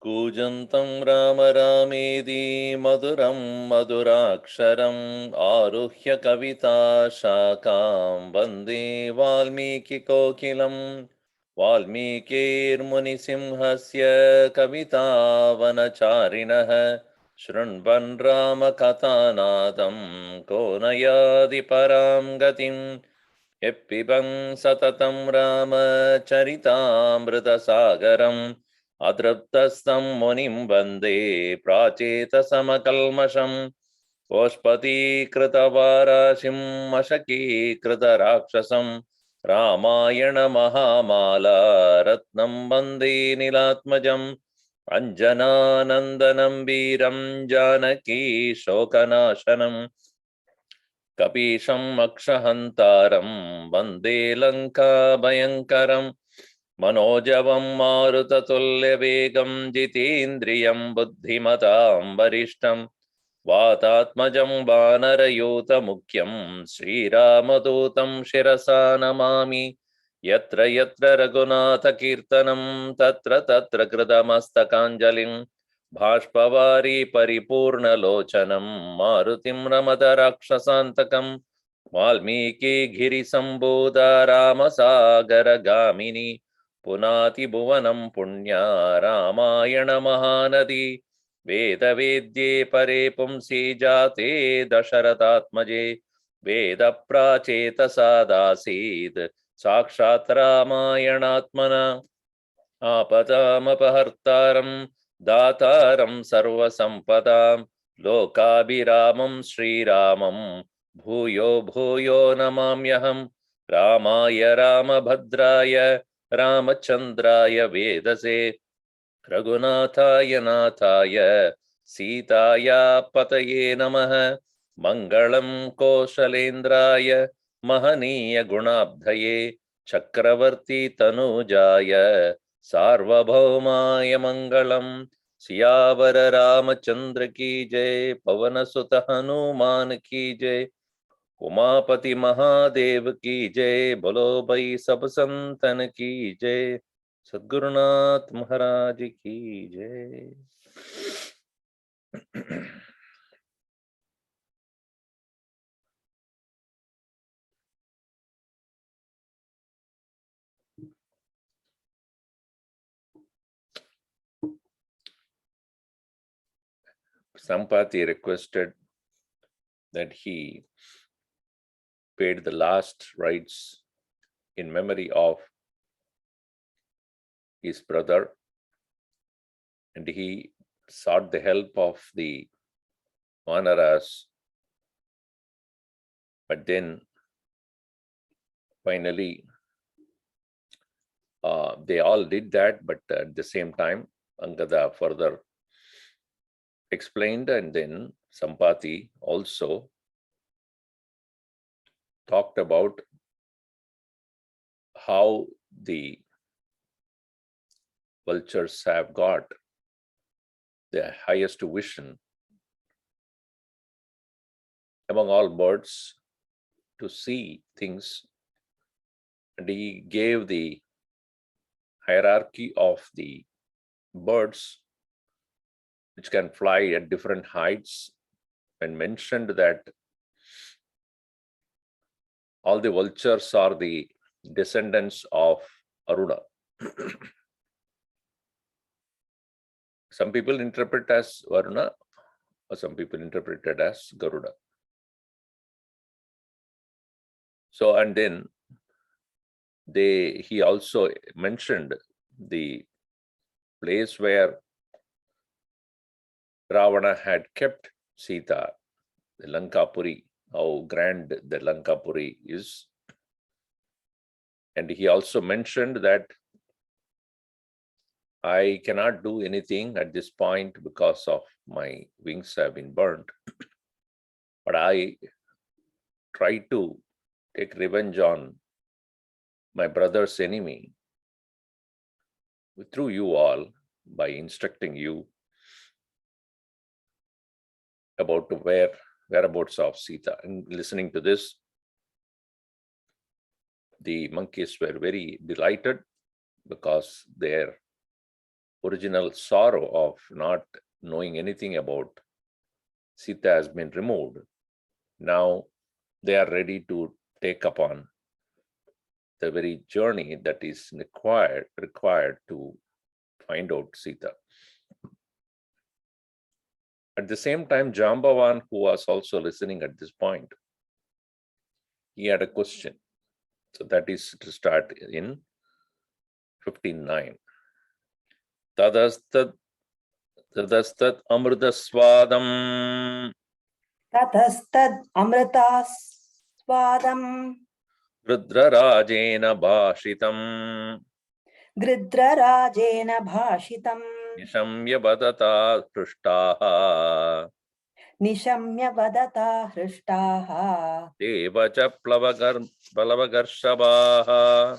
कूजन्तं राम रामेति मधुरं मधुराक्षरम् आरुह्य कविता शाखां वन्दे वाल्मीकिकोकिलं वाल्मीकिर्मुनिसिंहस्य कवितावनचारिणः शृण्वन् रामकथानादं को नयाति परां गतिम् यः पिबन् सततं रामचरितामृतसागरम् अतृप्तस्तं मुनिं वन्दे प्राचेतसमकल्मषम् गोष्पदीकृतवाराशिं मशकीकृतराक्षसं रामायणमहामाला रत्नं वन्दे नीलात्मजम् अञ्जनानन्दनं वीरं जानकी शोकनाशनम् कपीशम् अक्षहन्तारं वन्दे लङ्काभयङ्करम् मनोजवं मारुततुल्यवेगं जितेन्द्रियं बुद्धिमतां वरिष्ठं वातात्मजं वानरयूतमुख्यं श्रीरामदूतं शिरसा नमामि यत्र यत्र रघुनाथकीर्तनं तत्र तत्र कृतमस्तकाञ्जलिं भाष्पवारी परिपूर्णलोचनं मारुतिं रमद राक्षसान्तकं वाल्मीकिगिरिसम्भूता रामसागरगामिनी पुनातिभुवनं पुण्या रामायणमहानदी वेदवेद्ये परे पुंसि जाते दशरथात्मजे वेदप्राचेतसादासीत् साक्षात् रामायणात्मना आपदामपहर्तारं दातारं सर्वसम्पदां लोकाभिरामं श्रीरामं भूयो भूयो नमाम्यहं रामाय रामभद्राय रामचन्द्राय वेदसे रघुनाथाय नाथाय सीताया पतये नमः मङ्गलं कौशलेन्द्राय महनीय गुणाब्धये चक्रवर्ती तनूजाय सार्वभौमाय मङ्गलं सियावर रामचंद्र की जय पवन सुत हनुमान की जय उमापति महादेव की जय बोलो भाई सब संतन की जय सद्गुरुनाथ महाराज की जय। Sampati requested that he paid the last rites in memory of his brother, and he sought the help of the Vanaras, but then finally they all did that, but at the same time Angada further explained, and then Sampati also talked about how the vultures have got the highest vision among all birds to see things, and he gave the hierarchy of the birds which can fly at different heights, and mentioned that all the vultures are the descendants of Aruna. Some people interpret as Varuna, or some people interpret it as Garuda. So, and then he also mentioned the place where Ravana had kept Sita, the Lankapuri, how grand the Lankapuri is. And he also mentioned that I cannot do anything at this point because of my wings have been burnt. But I try to take revenge on my brother's enemy through you all by instructing you about whereabouts of Sita. And listening to this, the monkeys were very delighted because their original sorrow of not knowing anything about Sita has been removed. Now they are ready to take upon the very journey that is required to find out Sita. At the same time, Jambavan, who was also listening at this point, he had a question. So that is to start in 15:9. Tadastat amrutaswadam Tatastad amritaswadam rudrarajena bhashitam gridrarajena bhashitam nishamya vadata prushtaha nishamya vadata hrishtaha devacha plavagarshabhaha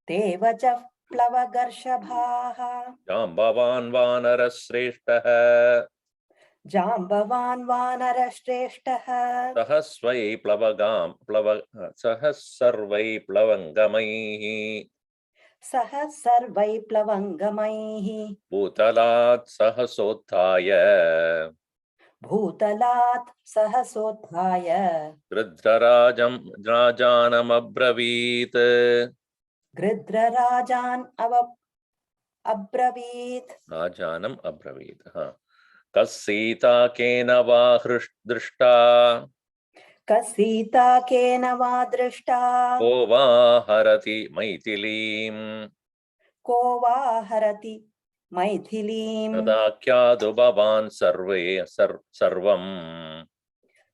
devacha plavagarshbhaha Jambavan vanarashreshtaha Jambavan vanarashreshtaha sahasvai sahasarvai plavangamaihi Saha sarvai plavangamaihi bhutalat sahasothaya Bhutalat sahasothaya rajanam abravit Gridrarajan abravit rajanam abravit. Kasita kena va drishta Kasita kena va drishta ko va harati maithilim Ko va harati maithilim tadakyadu bhavan sarvam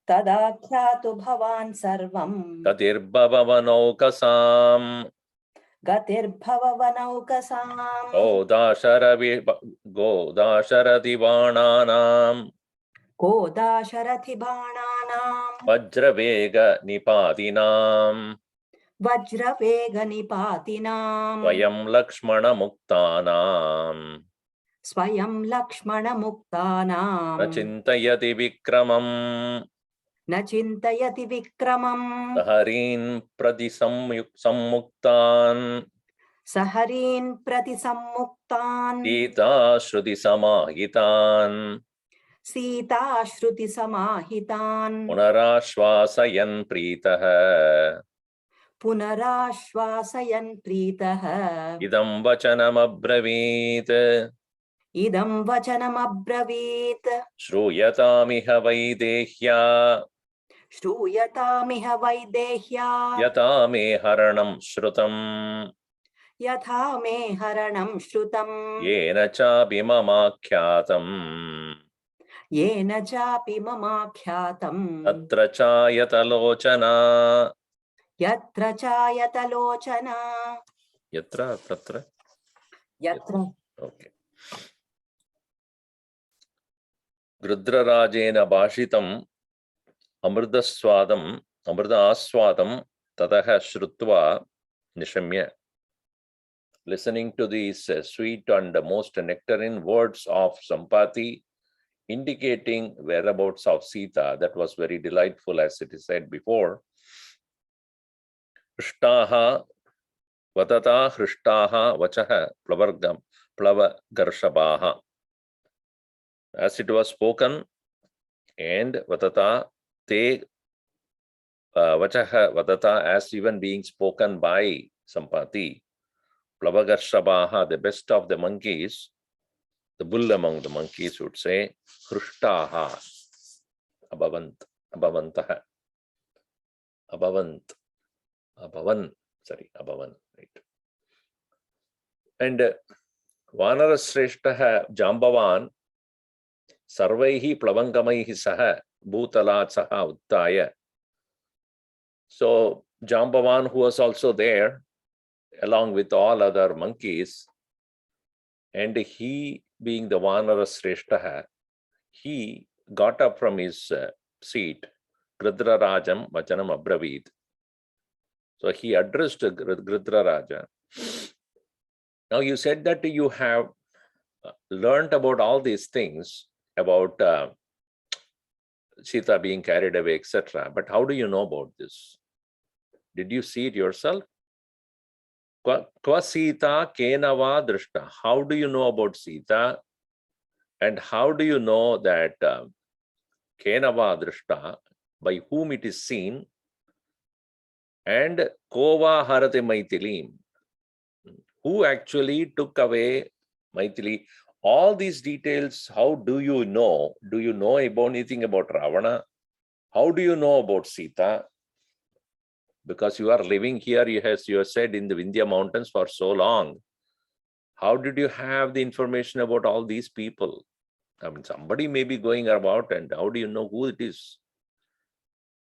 Tadakhyatu bhavan sarvam Gatirbhavavanokasam Gatirbhavavanaukasam Godasharati Vananam Kodasharathi bhananam Vajravega Nipatinam Vajravega nipatinam Vayam Lakshmana Muktanam Swayam Lakshmana Muktanam Nachintayati Vikramam Nachintayati Vikramam Saharin Pratisammuktan Saharin Pratisammuktan Sita Shruti Samahitan Sita Shruti Samahitan Punarashvasayan Pritaha Punarashvasayan Pritaha Idam Vachanam Abravit Idam Vachanam Abravit Shruyatamiha Vaidehya Shruyatamiha Vaidehya Yata me haranam shrutam Yatha me haranam shrutam Yena cha bimamakhyatam Yena chapi mamakhyātam Tatra cha yatalochana Yatra chayatalochana Yatra tatra Yatra Okay. Rudrarajena bhashitam amrdaswadam amrdaswadam tataha shrutva nishamya. Listening to these sweet and most nectarine words of Sampati, indicating whereabouts of Sita, that was very delightful, as it is said before. Hrushtaha vatata hrushtaha vachaha plavagarshavaha. as it was spoken, and Vatata te Vachaha Vadata, as even being spoken by Sampati, Plavagashabaha, the best of the monkeys, the bull among the monkeys would say, Hrushtaha, Abhavant, Abhavantaha, Abhavant, Abhavan, right. And Vanarasreshtaha Jambavan, Sarvaihi Plavangamaihi Saha, Bhutalat Saha Uttaya. So Jambavan, who was also there, along with all other monkeys, and he being the Vanarasreshtaha, he got up from his seat, Gridra Rajam Vachanam Abravit. So he addressed Gridra Raja. Now you said that you have learned about all these things about Sita being carried away, etc. But how do you know about this? Did you see it yourself? Kwa Sita Kenava Drishta. How do you know about Sita? And how do you know that Kenava Drishta, by whom it is seen? And Kova Harate Maithilim, who actually took away Maithili? All these details, how do you know? Do you know about anything about Ravana? How do you know about Sita? Because you are living here, you have said, in the Vindhya mountains for so long. How did you have the information about all these people? I mean, somebody may be going about, and how do you know who it is?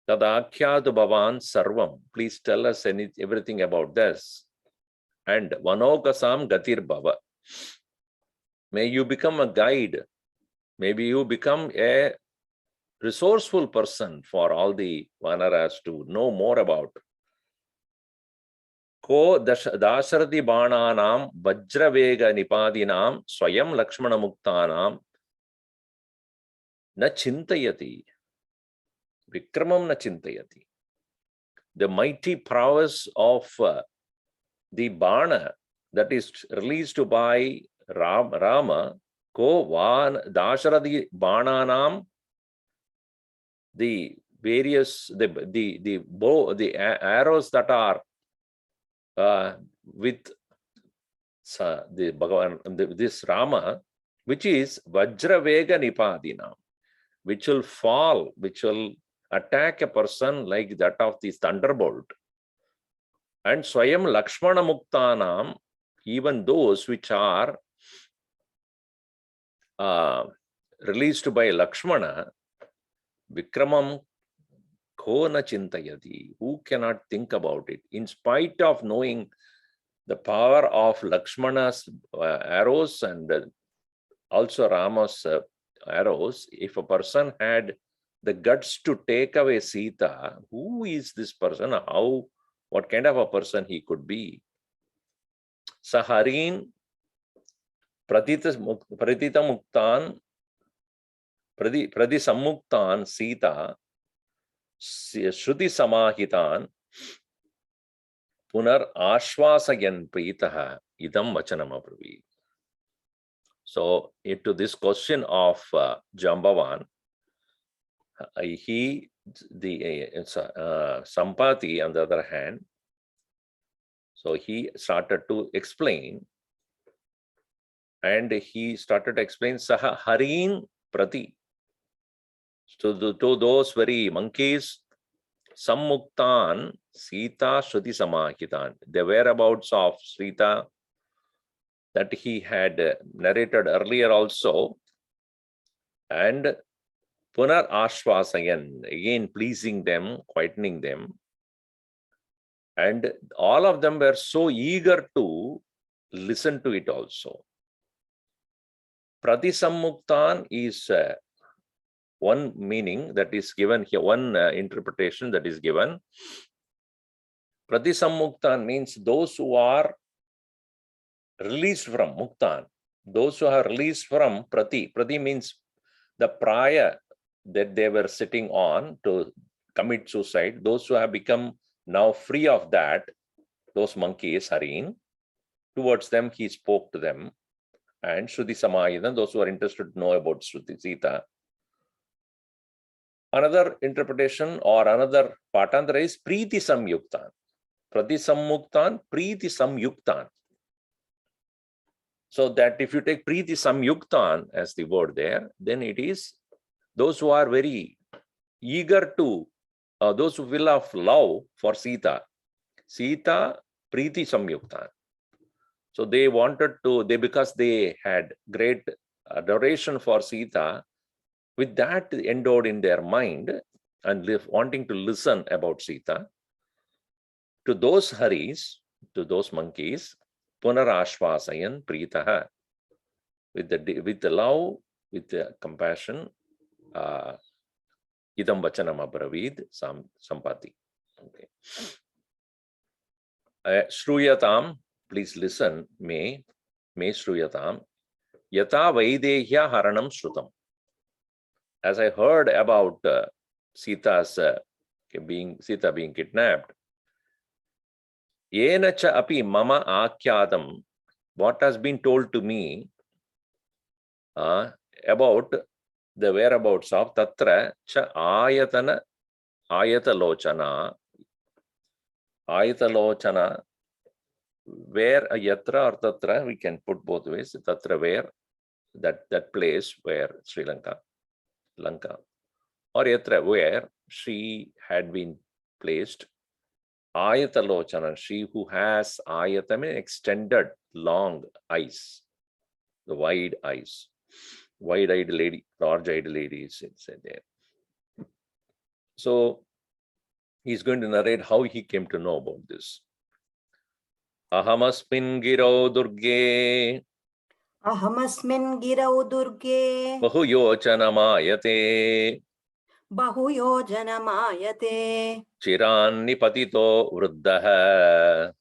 Tadakhyatu Bhavan Sarvam. Please tell us everything about this. And Vanokasam Gatir Bhava. May you become a guide. Maybe you become a resourceful person for all the Vanaras to know more about. Ko Dasharati Bananam Vajravega Nipadinam Swayam Lakshmana Muktanam Na Chintayati. Vikramam Na Chintayati. The mighty prowess of the Bana that is released by Rama, Ko Van Dasharati Bananam, the various the bow, the arrows that are with the Bhagavan, this Rama, which is Vajravega Nipadina, which will fall, which will attack a person like that of the thunderbolt. And Swayam Lakshmana Muktanam, even those which are released by Lakshmana, Vikramam Kona Chintayati, who cannot think about it? In spite of knowing the power of Lakshmana's arrows and also Rama's arrows, if a person had the guts to take away Sita, who is this person? What kind of a person he could be? Saharin Pratita Muktan Pradi Sammuktan Sita Shruti Samahitan Punar Ashwasayan Pritaha Idam Vachanam Abravi. So, to this question of Jambavan, Sampati, on the other hand, so he started to explain, and he started to explain Saha Harin Prati. So to those very monkeys, Sammuktan Sita Shruti Samahitan, the whereabouts of Sita that he had narrated earlier also, and Punar Ashwasayan, again pleasing them, quietening them. And all of them were so eager to listen to it also. Pratisammuktan is one meaning that is given here, one interpretation that is given. Pratisammuktan means those who are released from Muktan, those who are released from Prati. Prati means the prior that they were sitting on to commit suicide, those who have become now free of that, those monkeys, Harin, towards them he spoke to them. and Shruti Samayana, those who are interested to know about Shruti Sita. Another interpretation or another patandra is Priti Samyuktan. Prati Sammuktan, Priti Samyuktan. So that if you take Priti Samyuktan as the word there, then it is those who are very eager to, those who will have love for Sita. Sita Priti Samyuktan. So they wanted to, because they had great adoration for Sita, with that endowed in their mind and wanting to listen about Sita, to those haris, to those monkeys, Punarashvasayan Pritaha, with the love, with the compassion, Idam Vachanam Abravid Sampati. Okay. Shruyatam, please listen, me Shruyatam, Yata Vaidehya Haranam Shrutam. As I heard about Sita's Sita being kidnapped, Yena cha api mama akyadam, what has been told to me about the whereabouts of Tatra cha ayatalochana, where yatra or Tatra, we can put both ways, Tatra where, that place where Sri Lanka, or yatra where she had been placed. Ayatalochana, she who has ayata means extended, long eyes, the wide eyes, wide-eyed lady, large-eyed lady is said there. So he's going to narrate how he came to know about this. Ahamasmin girau durge, Ahamasmin girau durge, bahuyocanamayate, bahuyojanamayate, chirannipatito vruddha,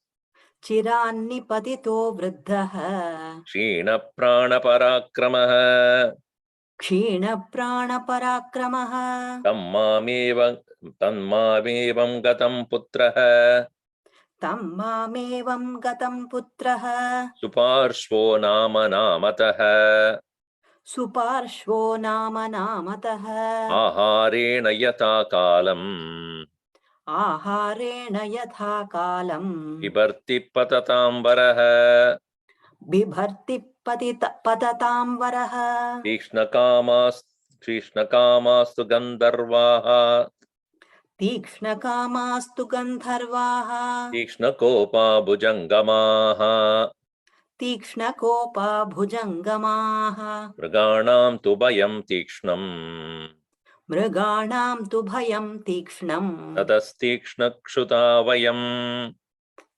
chirannipatito vruddha, Kshina prana parakramaha, Kshina prana parakramaha, Tammamevam gatam putraha, Tammamevam gatam putraha, Suparshvo nama namataha, Suparshvo nama namataha, Aharena yata kalam, Aharena yatha kalam, Bibarti patatambaraha, Bibharti patatam varaha, Krishnakamastu gandharvaha, Tikšnakamastu gandharvaha, Krishnakopa bhujangamaha, Tikšnakopa bhujangamaha, Mriganam tu bhayam tikshnam, Mriganam tu bhayam tikšnam, Tadastikshnakshuta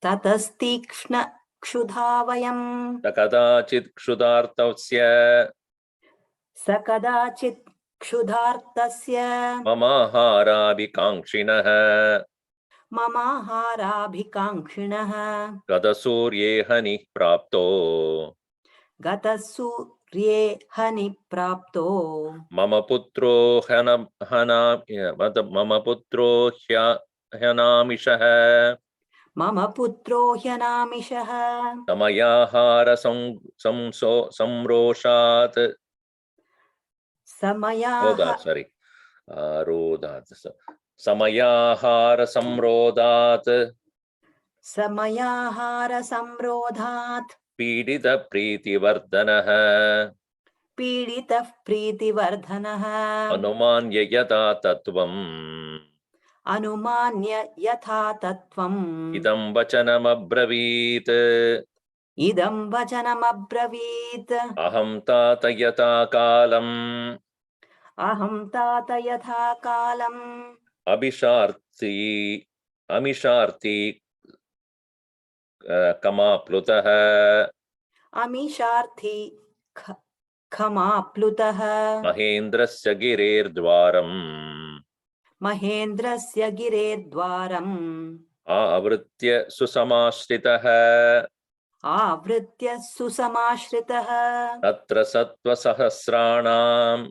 Tatastikšna kshudhavayam, Takadachit kshudartasya Sakadachit kshudhartasya, mamaharabikankshinah Mamaharabhikankshinaha, Gadasuryehanih prapto Gatasurye hani prapto, Mama putro hyanamishah Mama putro hyanamishaha, Samayahara samroshat Samayaha, Rodhat Samayahara samrodhat Samayahara samrodhat, Pidita priti vardhanah Piditah prītivardhanaha, Anumanya yata tattvam Anumanya yatha tattvam, Idam vachanam abravit Idam vachanam abravīt, Aham tata yata kalam Aham tata yatha kalam, Abhisharti Kama plutah Amisharthi khama plutaha, Mahendrasya girer dvaram Mahendrasya gire dvaram, Avritya susamashritah Avritya susamashritah, Tatra sattva sahasranam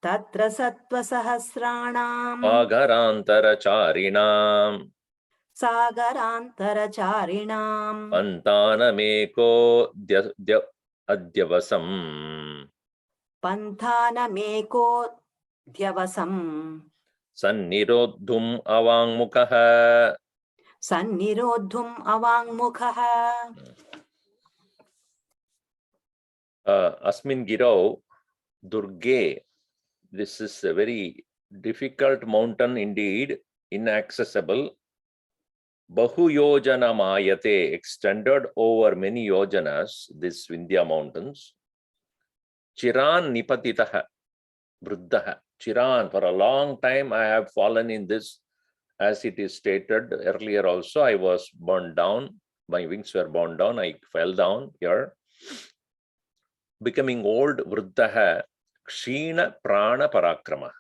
Tatra sattva sahasranam, Agarantarcharinam Sagarantaracharinam, Pantanameko adyavasam. पन्थानमेको द्यवसम् Sannirodhum avangmukah. सन्निरोद्धुम् अवाङ्मुखः Asmin girau Durge. This is a very difficult mountain indeed, inaccessible. Bahu yojana mayate, extended over many yojanas, this Vindhya mountains. Chiran nipatitaha, vruddhaha. Chiran, for a long time I have fallen in this, as it is stated earlier also, I was burned down, my wings were burned down, I fell down here. Becoming old, vruddhaha, kshina prana parakramaha.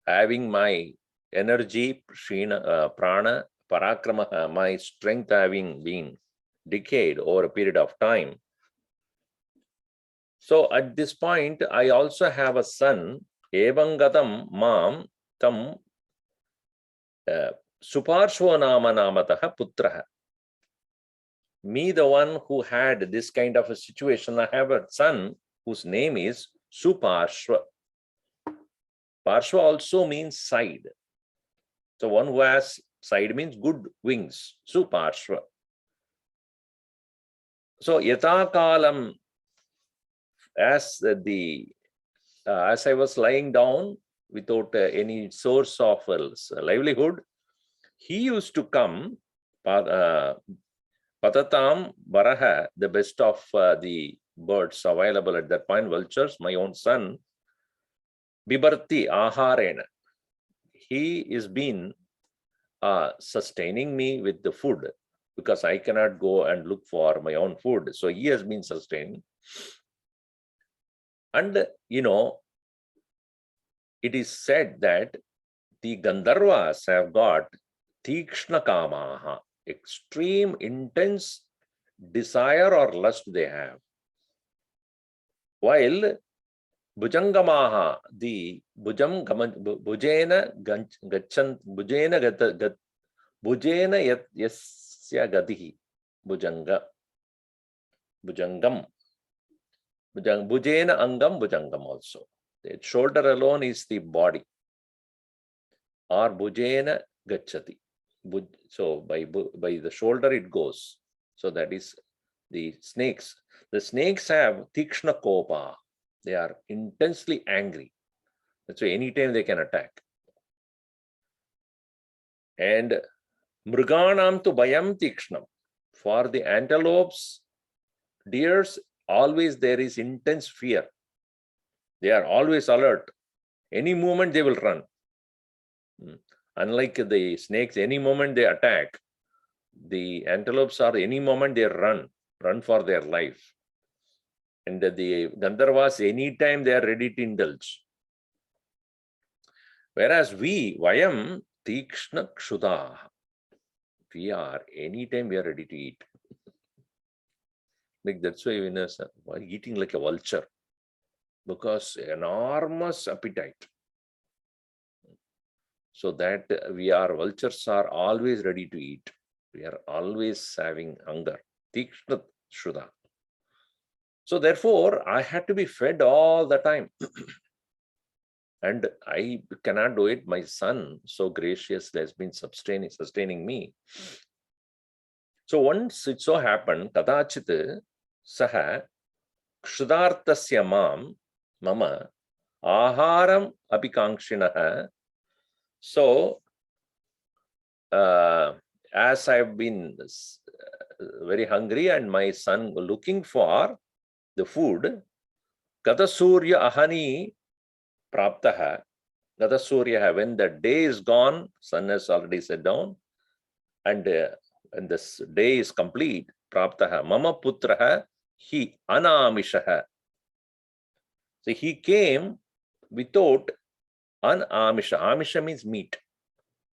Having my energy, prana, parakramaha, my strength having been decayed over a period of time. So at this point, I also have a son, evangatam mam tam suparshva nama namataha putraha. Me, the one who had this kind of a situation, I have a son whose name is Suparshva. Parshva also means side. So one who has side means good wings, Suparshva. So yatakalam, as I was lying down without any source of livelihood, he used to come, patatam varaha, the best of the birds available at that point, vultures, my own son, bibarti aharena. He is been sustaining me with the food, because I cannot go and look for my own food. So he has been sustaining. And, it is said that the Gandharvas have got tikshna kamaha, extreme, intense desire or lust they have. While Bhujangamaha, the Bhujena Gachan, Bhujena Yasya Gatihi, Bhujangam. Bhujena Angam, Bhujangam also. The shoulder alone is the body. Or Bhujena Gachati. So by the shoulder it goes. So that is the snakes. The snakes have Tikshna Kopa. They are intensely angry. That's why anytime they can attack. And Mruganam tu Bayam Tikshnam. For the antelopes, deers, always there is intense fear. They are always alert. Any moment they will run. Unlike the snakes, any moment they attack. The antelopes are any moment they run for their life. And the Gandharvas, anytime they are ready to indulge. Whereas we, Vayam Tikshna Kshuda, we are, anytime we are ready to eat. Like that's why we're eating like a vulture, because enormous appetite. So that vultures are always ready to eat. We are always having hunger. Tikshna Kshuda. So therefore, I had to be fed all the time. And I cannot do it. My son so graciously has been sustaining me. So once it so happened, kadachit saha kshudartasya mama aharam apikankshinah. So as I've been very hungry and my son looking for the food, Gatasurya ahani praptaha. Gatasurya, when the day is gone, sun has already set down, and this day is complete, praptaha mama putraha hi anamishaha. So he came without anamisha. Amisha means meat.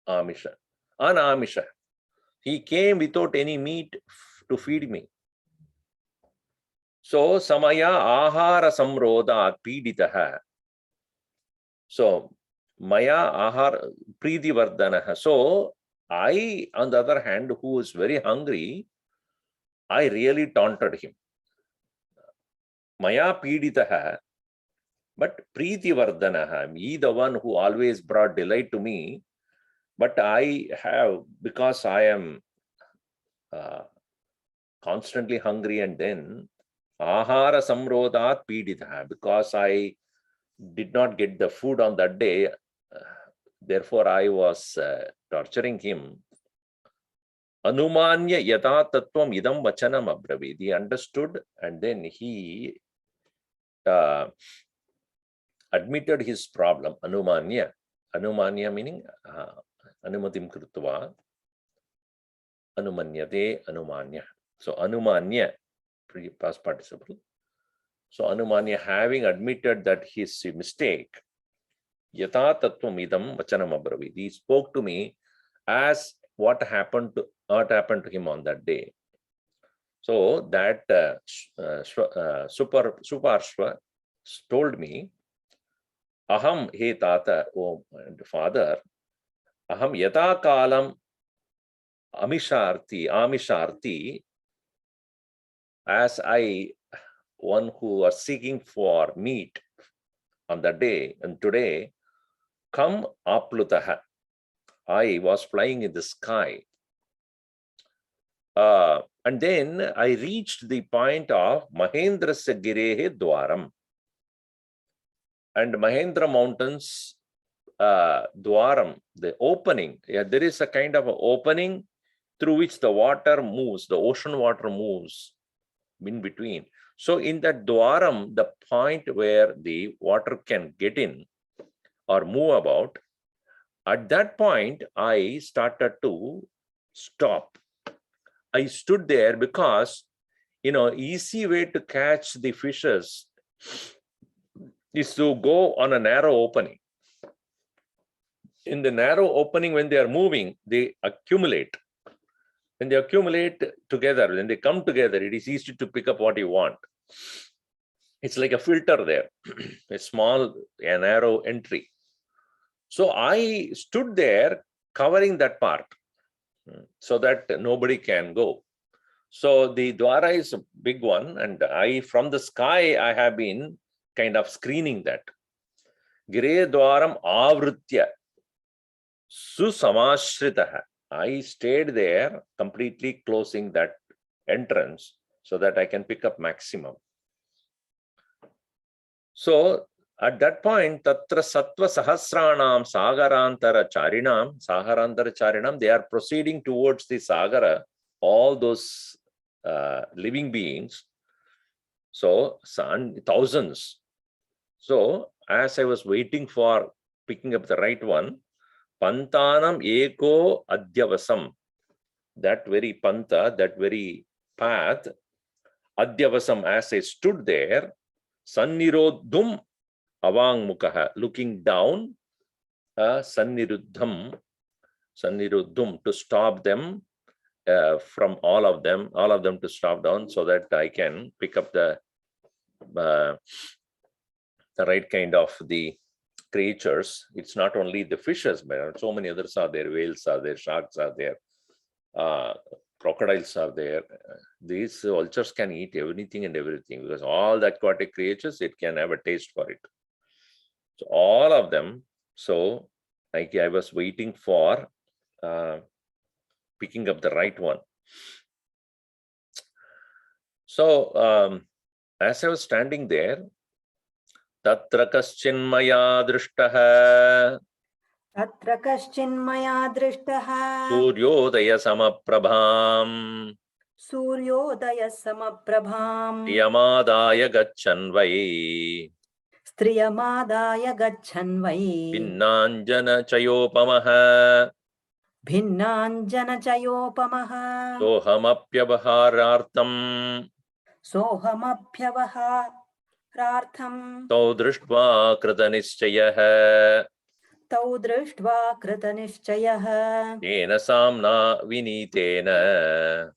Amisha. Anamisha. He came without any meat to feed me. So samaya ahara samrodha piditaha. So maya ahara pridi vardanaha. So I, on the other hand, who is very hungry, I really taunted him. Maya Piditaha, but Preeti Vardhanaha, he the one who always brought delight to me, but I have, because I am constantly hungry, and then Ahara Samrodhat Piditaha, because I did not get the food on that day, therefore I was torturing him. Anumanya yata tattvam idam vachanam abravit. He understood, and then he admitted his problem. Anumanya. Anumanya meaning anumatim krutva. Anumanyate anumanya. So anumanya, past participle. So Anumanya, having admitted that his mistake, yata tattvam idam vachanam abravit. He spoke to me as what happened to him on that day. So that Suparshva told me, Aham he tata, oh father, Aham yata kalam amisharti, as I, one who was seeking for meat on that day and today, kam aplutaha, I was flying in the sky. And then I reached the point of Mahendrasya Girehe Dwaram. And Mahendra Mountains Dwaram, the opening, there is a kind of opening through which the water moves, the ocean water moves in between. So in that Dwaram, the point where the water can get in or move about, at that point, I started to stop. I stood there because, easy way to catch the fishes is to go on a narrow opening. In the narrow opening, when they are moving, they accumulate. When they accumulate together, when they come together, it is easy to pick up what you want. It's like a filter there, a narrow entry. So I stood there covering that part so that nobody can go. So the Dwara is a big one, and from the sky, I have been kind of screening that. Gire Dwaram Avritya Susamashritaha. I stayed there, completely closing that entrance so that I can pick up maximum. So at that point, Tatra Sattva Sahasranam Sagarantara Charinam, they are proceeding towards the Sagara, all those living beings. So thousands. So as I was waiting for picking up the right one, Pantanam Eko Adyavasam, that very Pantha, that very path, Adyavasam, as I stood there, Sannirodhum Avangmukaha, looking down, Sanniruddham, to stop them, from all of them to stop down, so that I can pick up the right kind of the creatures. It's not only the fishes, but so many others are there. Whales are there, sharks are there, crocodiles are there. These vultures can eat anything and everything, because all the aquatic creatures, it can have a taste for it. So all of them. So I was waiting for picking up the right one. So as I was standing there, Tatra Chinmaya Drishtaha Suryodaya Samaprabham Yamadaya Gachanvai Pinnanjana Chayopamaha Sohamapyavaharartam Tau Drishtva Kritanishchayaha Tena Samna Vinitena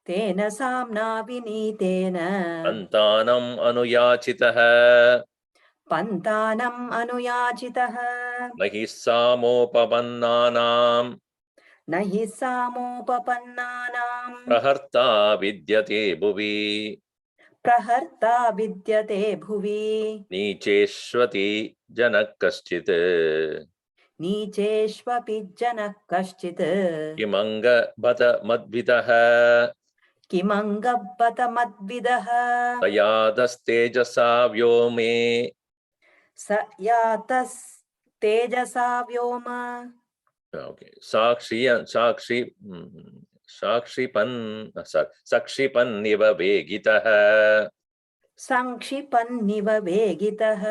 Pantanam Anuyachitaha Nahisamopapannanam Praharta Vidyate Bhuvi प्रहर्ता विद्यते भुवि नीचेष्वति जनः कश्चित् नीचेष्वपि जनः कश्चित् किमङ्गबत मद्भितः किमङ्गबत मद्विदः तयादस्तेजसा व्योमे स यातस्तेजसा व्योम okay साक्षिपन्निव वेगितः संक्षिपन्निव वेगितः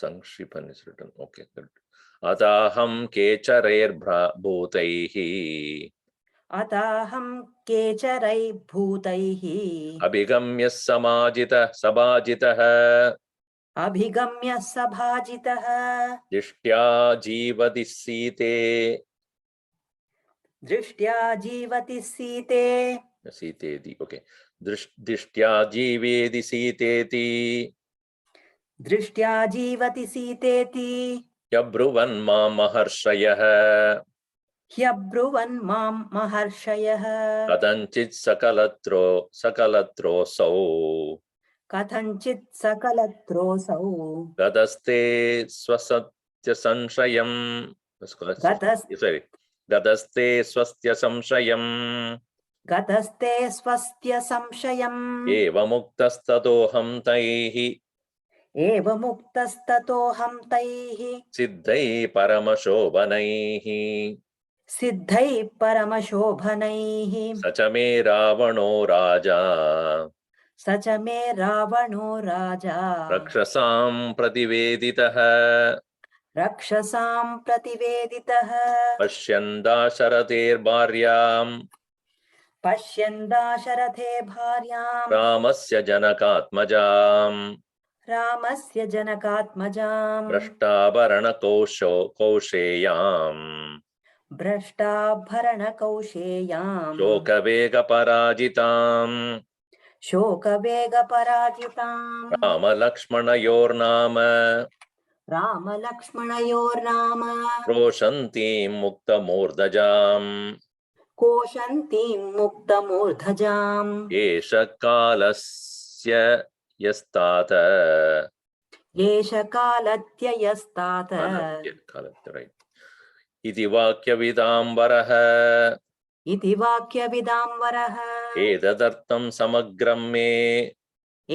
संक्षिपन् is written okay good अताहं केचरैर्भूतैः अताहं केचरैर्भूतैः अभिगम्य सभाजितः अभिगम्य सभाजितः दृष्ट्या जीवति सीते दृष्ट्या जीवति सीते सीतेति ओके दृष्ट्या जीवेति सीतेति दृष्ट्या जीवति सीतेति यब्रुवन् मां महर्षयः ह्यब्रुवन् मां महर्षयः कथञ्चित् सकलत्रोऽसौ कथञ्चित् सकलत्रोऽसौ गतस्ते स्वसत्यसंशयम् sorry गतस्ते स्वस्य संशयम् गतस्ते स्वस्य संशयम् एवमुक्तस्ततोऽहं तैः एवमुक्तस्ततोऽहं तैः सिद्धैः परमशोभनैः सिद्धैः परमशोभनैः स च मे रावणो राजा स च मे रावणो राजा रक्षसां प्रतिवेदितः रक्षसां प्रतिवेदितः पश्यन् दाशरथे भार्यां रामस्य जनकात्मजां भ्रष्टाभरणकौशेयाम् भ्रष्टाभरणकौशेयां शोकवेगपराजिताम् रामलक्ष्मणयोर्नाम रोषन्तीं मुक्तमूर्धजाम् कोशन्तीं मुक्तमूर्धजाम् एष कालस्य यस्तात एष कालत्ययस्तात right इति वाक्यविदाम्बरः इति वाक्यविदाम्बरः एतदर्थं समग्रं मे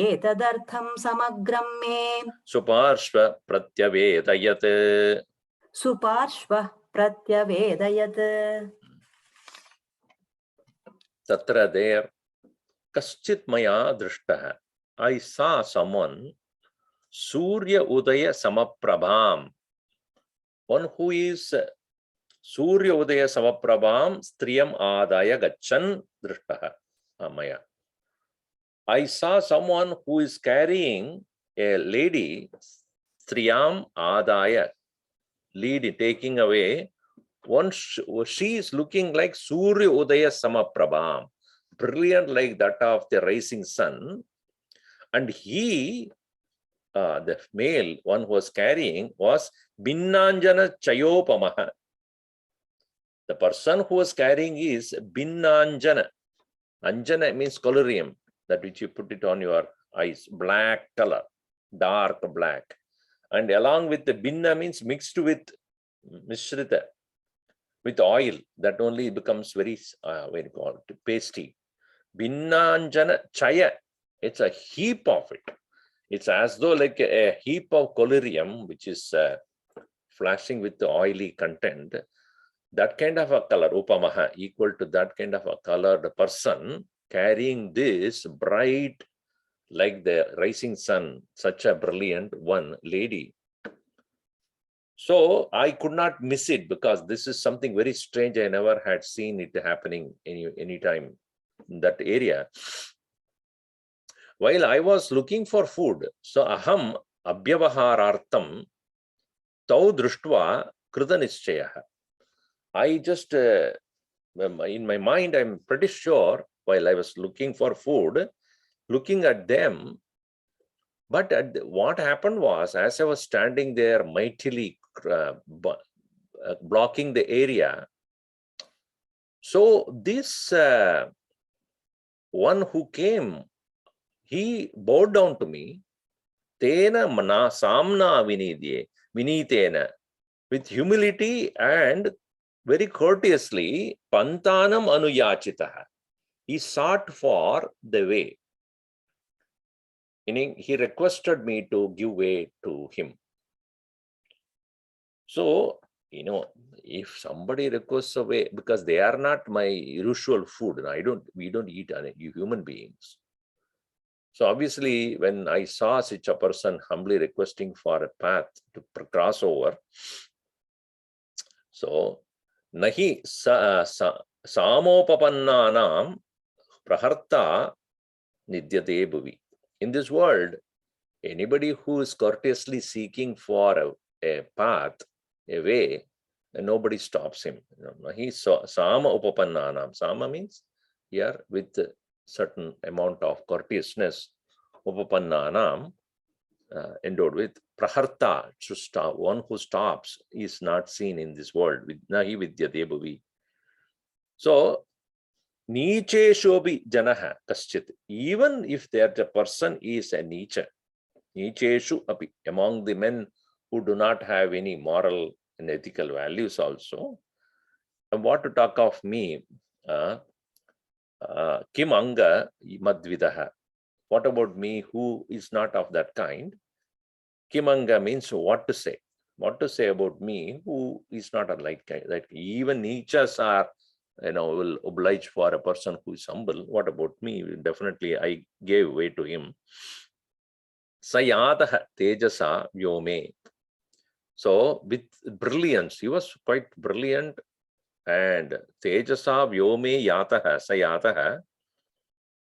एतदर्थं समग्रं मे सुपार्श्व प्रत्यवेदयत् सुपार्श्वः प्रत्यवेदयत् तत्र there कश्चित् मया दृष्टः I saw someone Surya Uday समप्रभां one who is सूर्य उदय समप्रभां स्त्रियम् आदाय गच्छन् दृष्टः मया I saw someone who is carrying a lady striyam adaya lead taking away one she is looking like Surya Udaya Samaprabham brilliant like that of the rising sun and he the male one who was carrying was Binnanjana Chayopamaha. The person who was carrying is Binnanjana. Anjana means colorium, that which you put it on your eyes, black color, dark black. And along with the binna means mixed with mishrita, with oil, that only becomes very, very called pasty. Binnanjana chaya, it's a heap of it. It's as though like a heap of collyrium, which is flashing with the oily content. That kind of a color, upamaha, equal to that kind of a colored person carrying this bright, like the rising sun, such a brilliant one lady. So I could not miss it because this is something very strange. I never had seen it happening any time in that area. While I was looking for food, so aham abhyavaharartam tau drishtva kritanishchayah. I just, in my mind, I'm pretty sure while I was looking for food, looking at them, but what happened was, as I was standing there mightily blocking the area, so this one who came he bowed down to me. Tena mana samna vinitena, with humility and very courteously, pantanam anuyachitaha. He sought for the way. Meaning, he requested me to give way to him. So, if somebody requests a way, because they are not my usual food, and we don't eat human beings. So obviously, when I saw such a person humbly requesting for a path to cross over, so nahi samopapannanam praharta nidyate bhuvi. In this world, anybody who is courteously seeking for a path, a way, nobody stops him. Nahi sama upapannanam. Sama means here with a certain amount of courteousness. Upapannanam, endowed with praharta, to stop. One who stops is not seen in this world. Nahi vidyate bhuvi. So, niche shobi janaha kaschit. Even if that person is a niche, nicheshu api, among the men who do not have any moral and ethical values also. And what to talk of me? Kim anga madvidaha. What about me who is not of that kind? Kimanga means what to say. What to say about me who is not like that. Even nichas are, will oblige for a person who is humble. What about me? Definitely I gave way to him. Sayataha tejasa vyome. So with brilliance, he was quite brilliant, and tejasa vyome yataha sayataha,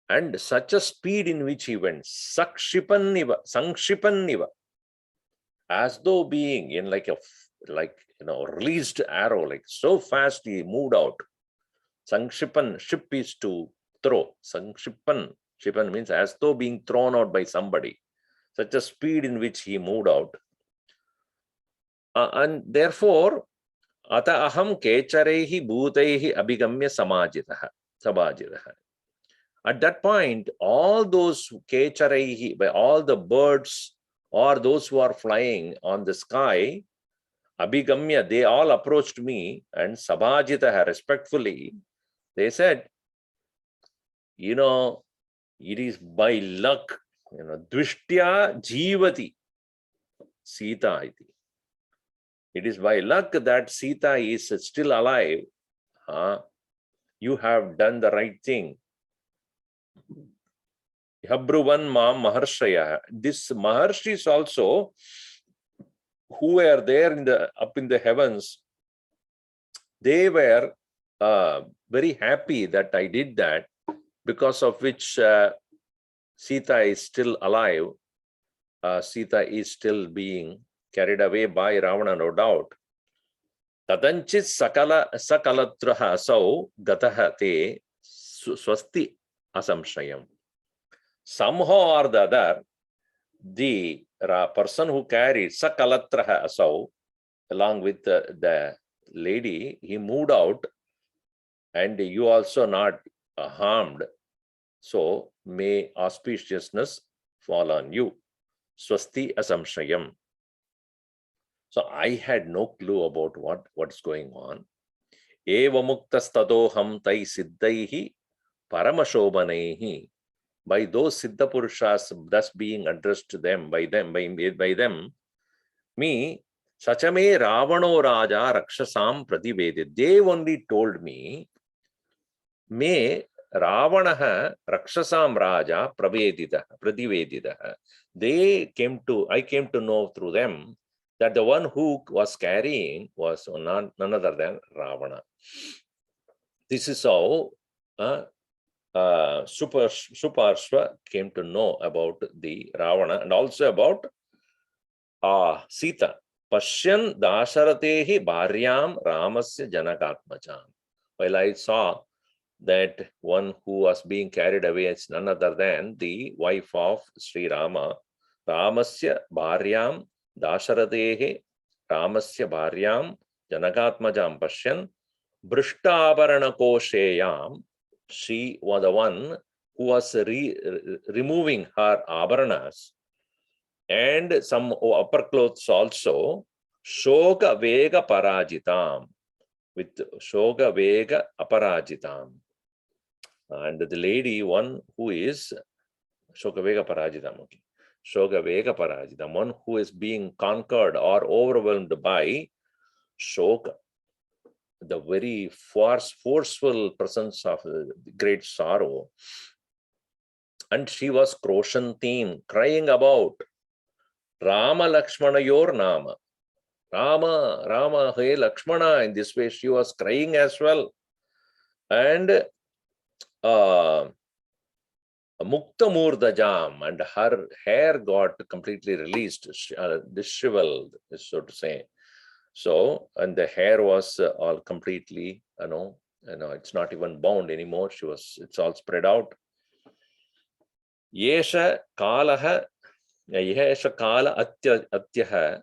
and such a speed in which he went, sangshipanniva, as though being in like released arrow, like so fast he moved out. Sangshipan, ship is to throw. Sangshipan, shipan means as though being thrown out by somebody. Such a speed in which he moved out. And therefore, ata aham kecharehi bhutaihi abhigamya samajitaha. At that point, all those kecharehi, by all the birds or those who are flying on the sky, abhigamya, they all approached me, and sabhajitaha, respectfully, they said, it is by luck, dvishtya jivati Sita iti. It is by luck that Sita is still alive. You have done the right thing. Habruvan mam maharshaya. This maharshis also, who were there up in the heavens, they were very happy that I did that, because of which Sita is still alive. Sita is still being carried away by Ravana, no doubt. Tadanchit sakalatraha asau gataha te swasti asamshayam. Somehow or the other, the person who carried sakalatraha asau, along with the lady, he moved out, and you also not harmed. So may auspiciousness fall on you. Swasti asamshayam. So I had no clue about what's going on. Eva muktastadoham tai siddhaihi paramashobhanaihi. By those siddha purushas, thus being addressed to them, by them, me, sachame ravano raja rakshasam prativedit. They only told me, me ravanaha rakshasam raja prativeditaha. I came to know through them that the one who was carrying was none other than Ravana. This is how Suparshva came to know about the Ravana, and also about Sita. Pashyan Dasharatehi Bharyam Ramasya Janakatmacham. While I saw that one who was being carried away is none other than the wife of Sri Rama, Ramasya Bharyam Dasharatehi Ramasya Bharyam Janakatmajam Pashyan Brishtabarana Kosheyam. She was the one who was removing her abharanas and some upper clothes also, shoga vega parajitam, with shoga vega aparajitam. And the lady, one who is shoga vega parajitam, okay. Shoga vega parajitam, one who is being conquered or overwhelmed by shoka, the very forceful presence of great sorrow. And she was kroshantin, crying about Rama Lakshmanayor Nama. Rama, Rama, hey Lakshmana. In this way, she was crying as well. And Mukta Murdajam, and her hair got completely released, disheveled, so to say. So, and the hair was all completely, it's not even bound anymore. It's all spread out. Yesha Kalaha, Yesha Kala Atyaha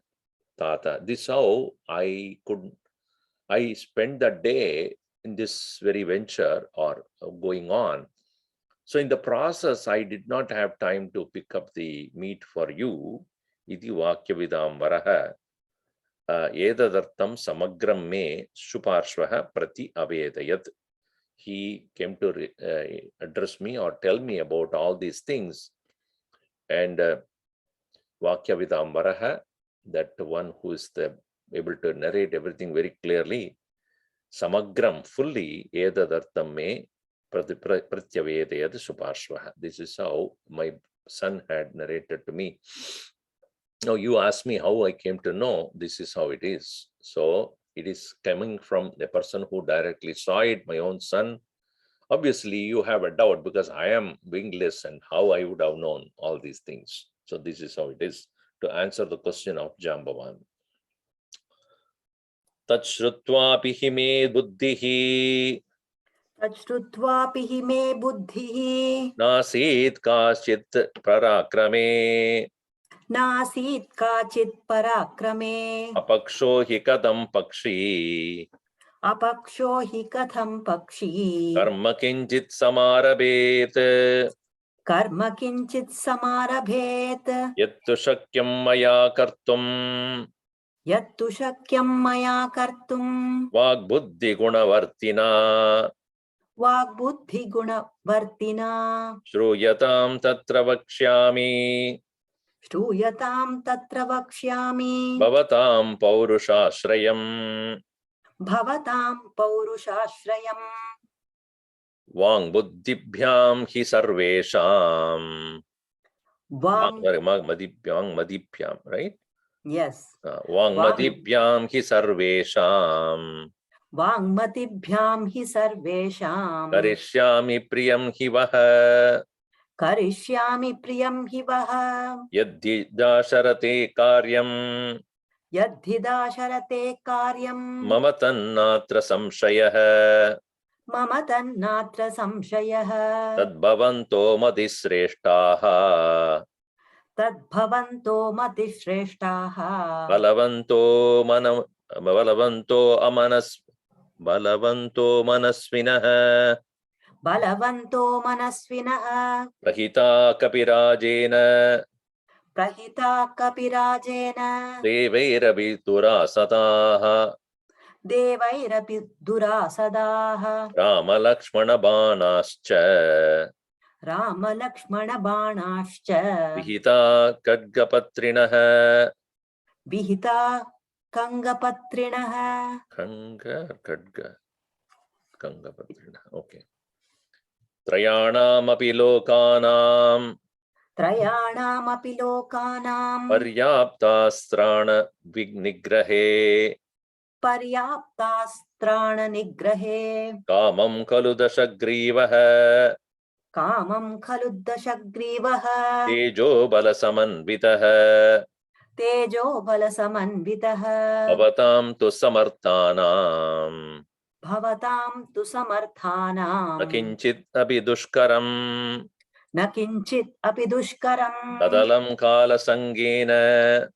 Tata. This how I spent the day in this very venture or going on. So in the process, I did not have time to pick up the meat for you. Iti Vakya Vidam Varaha. Edadartam samagram me Shuparshvaha prati avedayat. He came to address me or tell me about all these things. And Vakya Vidambaraha, that one who is able to narrate everything very clearly, samagram, fully, edadartam me pratyavedayat Shuparshvaha. This is how my son had narrated to me. Now you ask me how I came to know. This is how it is. So it is coming from the person who directly saw it, my own son. Obviously, you have a doubt because I am wingless and how I would have known all these things. So this is how it is. To answer the question of Jambavan. Tat shrutvapi hi me buddhihi. Tat shrutvapi hi me buddhihi. Nasit kaschit parakrame. Nasit kachit parakrame. Apaksho hi kadam pakshi. Apaksho hi katham pakshi. Karma kinchit samarabhet. Karma kinchit samarabhet. Yattu shakyam maya kartum. Yattu shakyam maya kartum. Vagbuddhi gunavartina. Vagbuddhi gunavartina. Shruyatam tatra vakshyami. Shruyatam tatra vakshyami. Bhavatam paurushashrayam. Bhavatam paurushashrayam. Vang buddhibhyam hi sarvesham. Vang. Madibhyam, right? Yes. Vang madibhyam hi sarvesham. Vang matibhyam hi sarvesham. Karishyami priyam hi vaha. Karishyami priyam hi vaha. Yadhi dasharate karyam. Yadhida sharate karyam. Mama tannatra samshayah. Mama tannatra samshayah. Tadbhavanto madisreshtaha. Tadbhavanto matishreshtaha. Balavanto manasvinah. Balavanto manasvinah. Prahita kapirajena. Prahita kapirajena. Devairavi durasataha. Devairapi durasadaha. Rama Lakshmana banascha. Rama Lakshmana banascha. Vihita kadgapatrinah. Vihita kangapatrinaha. Kadga. Kangapatrina. Okay. Trayanam api lokanam. Trayanam api lokanam. Paryaptastrana vignigrahe. Paryaptastrana nigrahe. Kamam kalu dashagrivaha. Kamam khalu dashagrivaha. Tejo balasamanvitaha. Tejo balasamanvitaha. Bhavatam tu samarthanam. Bhavatam tu samarthanam. Nakinchit api dushkaram. Nakinchit api dushkaram. Tadalam kala sangena.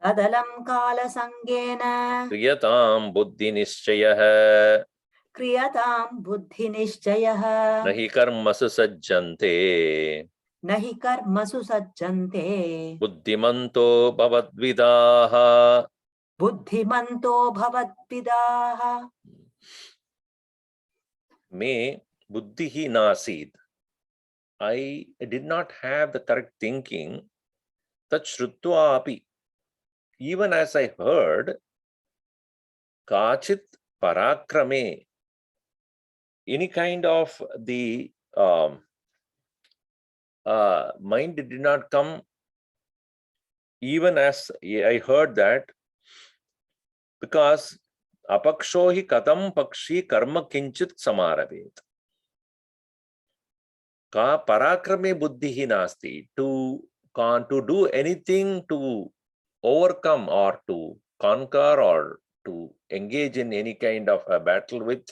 Tadalam kala sangena. Kriyatam buddhi nischayah. क्रियतां बुद्धिनिश्चयः न हि कर्मसु सज्जन्ते न हि कर्मसु सज्जन्ते बुद्धिमन्तो भवद्विदाः. बुद्धिमन्तो भवद्विदाः. Me buddhihi nasid. I did not have the correct thinking. Tat shrutva api. Even as I heard, kachit parakrame, any kind of the mind did not come. Even as I heard that, because apaksho hi katam pakshi karma kinchit samaravet. Ka parakrame buddhihi nasti. To do anything to overcome or to conquer or to engage in any kind of a battle with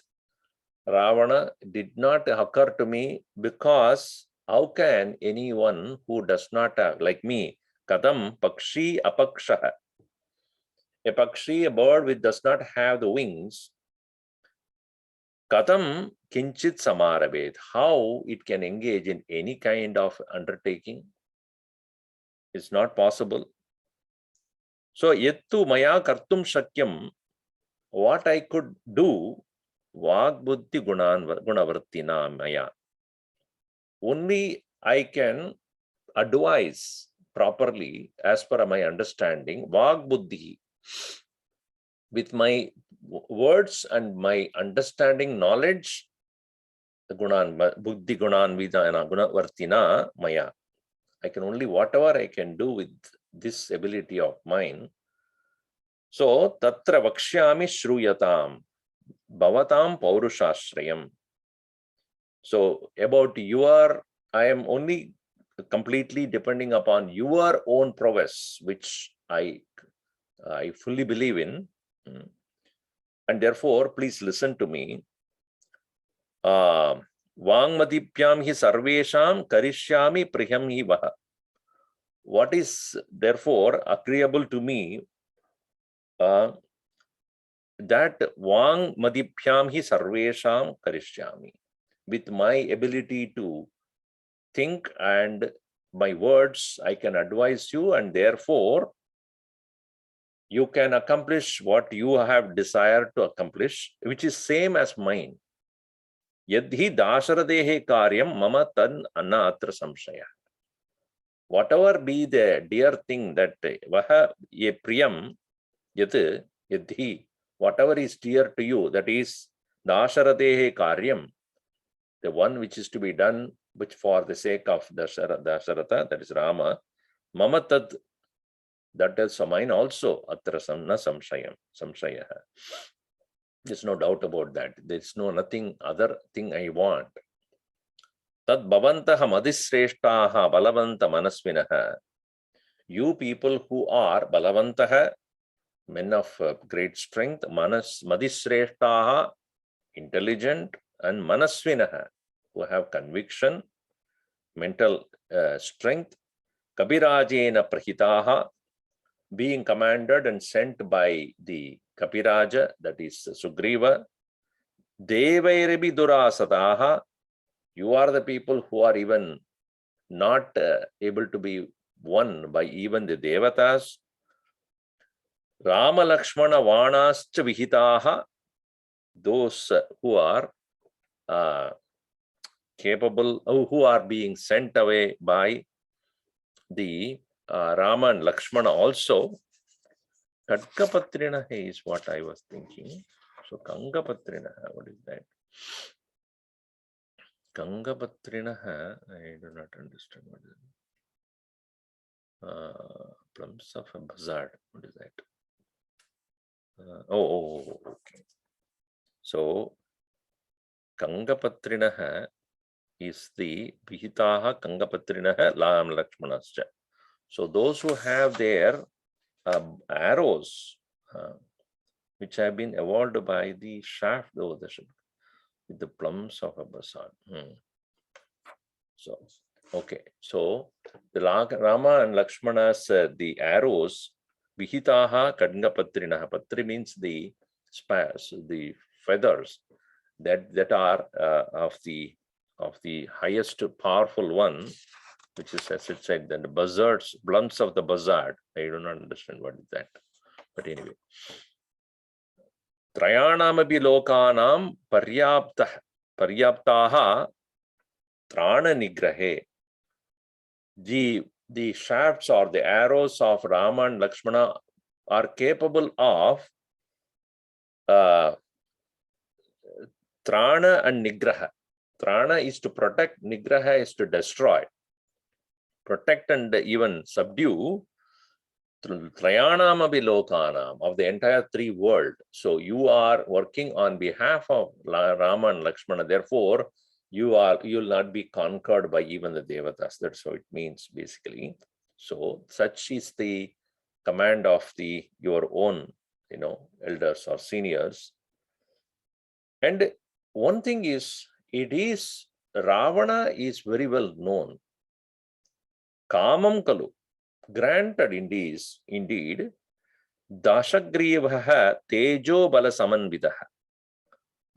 Ravana did not occur to me, because how can anyone who does not have, like me, kadam pakshi apaksha, a pakshi, a bird which does not have the wings, kadam kinchit samarabhet, how it can engage in any kind of undertaking? It's not possible. So yettu maya kartum shakyam, what I could do, vag buddhi gunavartina maya. Only I can advise properly as per my understanding, vag buddhi, with my words and my understanding knowledge, gunan buddhi gunan vidana gunavartina maya. I can only whatever I can do with this ability of mine. So tatra vakshyami shruyatam bhavatam paurushashrayam. So about I am only completely depending upon your own prowess, which I fully believe in. And therefore, please listen to me. Vangmadipyam hi sarvesham karishyami priyam hi vaha. What is therefore agreeable to me, that Vangmadipyam hi sarvesham karishyami. With my ability to think and my words, I can advise you, and therefore you can accomplish what you have desired to accomplish, which is same as mine. Yadhi dasharadehe karyam mama tan anatra samshaya. Whatever be the dear thing that vaha ye priyam yat yadhi, whatever is dear to you, that is dasharadehe karyam, the one which is to be done, which for the sake of Dasharatha, that is Rama, mama tad, that is mine also, atra samna samshaya. There's no doubt about that. There's nothing other thing I want. Tad bhavantaha madhisreshtaha balavanta manasvinaha. You people who are balavantaha, men of great strength, madhisreshtaha, intelligent, and manasvinaha, who have conviction, mental strength, kabirajena prahitaha, being commanded and sent by the Kapiraja, that is Sugriva, Devairebi durasataha, you are the people who are even not able to be won by even the Devatas. Rama Lakshmana Vanascha Vihitaha, those who are capable, who are being sent away by the Rama and Lakshmana also. Kadkapatrinaha is what I was thinking. So Kangapatrinaha, what is that? Kangapatrinaha, I do not understand what is it. Plums of a buzzard, what is that? Okay. So Kangapatrinaha is the Vihitaha Kangapatrinaha Lam Lakshmanascha. So those who have their arrows, which have been evolved by the shaft with the plums of a buzzard. So, okay. So the Rama and Lakshmana's the arrows, Vihitaha Kadngapatrinaha. Patri means the spars, the feathers. that are of the highest powerful one, which is, as it said, then the buzzards, blunts of the buzzard. I do not understand what is that, but anyway. Trayanamapi lokanam paryaptaha trana nigrahe. The shafts or the arrows of Rama and Lakshmana are capable of trana and nigraha. Trana is to protect, nigraha is to destroy. Protect and even subdue. Trayanamapi lokanam, of the entire three world. So you are working on behalf of Rama and Lakshmana. Therefore, you will not be conquered by even the devatas. That's how it means basically. So such is the command of your own, elders or seniors. And one thing is, Ravana is very well known. Kamam kalu, granted indeed, Dashagrivaha tejo bala samanvidaha.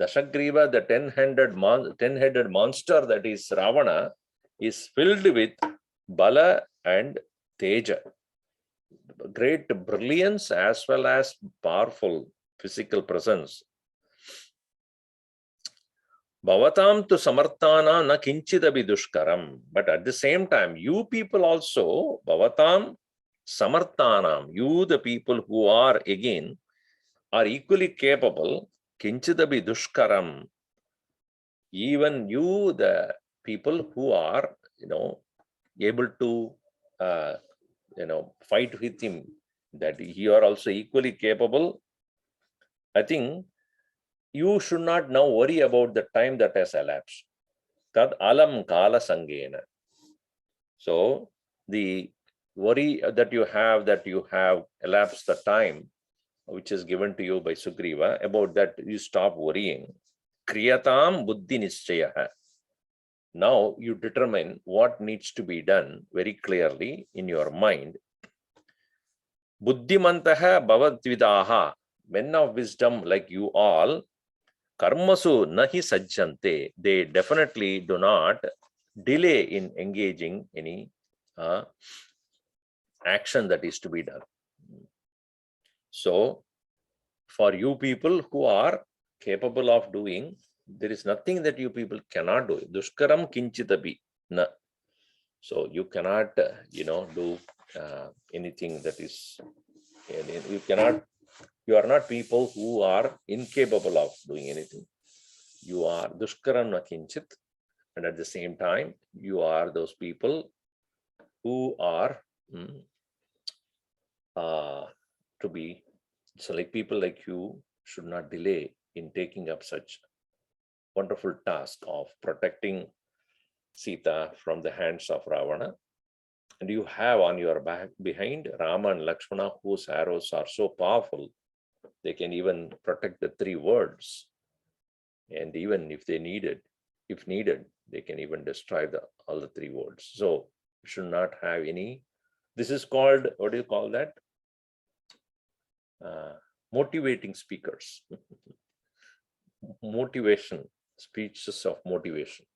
Dashagriva, the 10-headed monster that is Ravana, is filled with bala and teja, great brilliance as well as powerful physical presence. Bhavatam tu samartana na kinchidabi dushkaram. But at the same time, you people also, bhavatam samartanam, you the people who are again, are equally capable, kinchidabi dushkaram. Even you, the people who are, able to, fight with him, that you are also equally capable. I think you should not now worry about the time that has elapsed. Tad alam kala sangena. So the worry that you have elapsed the time which is given to you by Sugriva, about that you stop worrying. Kriyatam buddhi nischaya. Now you determine what needs to be done very clearly in your mind. Buddhimantaha bhavatvidaha. Men of wisdom like you all, karmasu nahi sajjante. They definitely do not delay in engaging any action that is to be done. So, for you people who are capable of doing, there is nothing that you people cannot do. Dushkaram kinchitapi na. So you cannot, do anything that is. You are not people who are incapable of doing anything. You are dushkaram na kinchit, and at the same time, you are those people who are to be. So, like people like you should not delay in taking up such wonderful task of protecting Sita from the hands of Ravana. And you have on your back behind Rama and Lakshmana, whose arrows are so powerful, they can even protect the three worlds. And even if needed, they can even destroy all the three worlds. So you should not have any. This is called, what do you call that? Motivating speakers. Motivation, speeches of motivation.